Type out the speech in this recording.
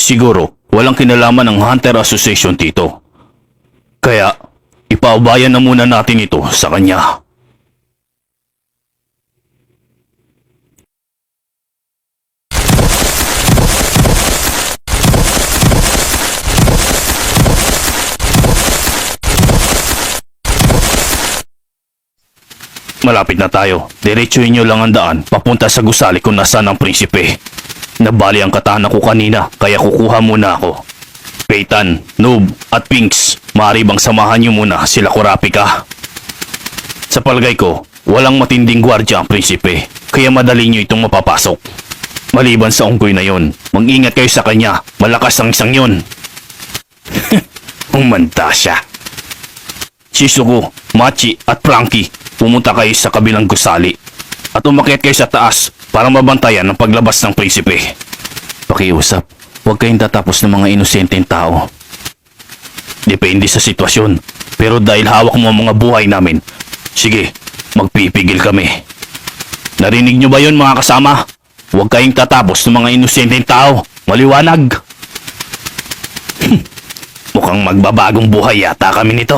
Siguro, walang kinalaman ng Hunter Association dito. Kaya, ipaubayan na muna natin ito sa kanya. Malapit na tayo. Diretsuhin nyo lang ang daan papunta sa gusali kung nasaan ang prinsipe. Nabali ang katana ko kanina kaya kukuha muna ako. Peyton, Noob at Pinks, maaari bang samahan nyo muna sila Kurapika? Sa palagay ko, walang matinding gwardya ang prinsipe kaya madali nyo itong mapapasok. Maliban sa unggoy na yon, mag-ingat kayo sa kanya, malakas ang isang yon. Umanda siya. Shizuko, Machi at Frankie, pumunta kayo sa kabilang gusali at umakyat kayo sa taas para mabantayan ang paglabas ng prinsipe. Pakiusap, huwag kayong tatapos ng mga inosenteng tao. Depende sa sitwasyon, pero dahil hawak mo ang mga buhay namin, sige, magpipigil kami. Narinig nyo ba yun mga kasama? Huwag kayong tatapos ng mga inosenteng tao. Maliwanag. Mukhang magbabagong buhay yata kami nito.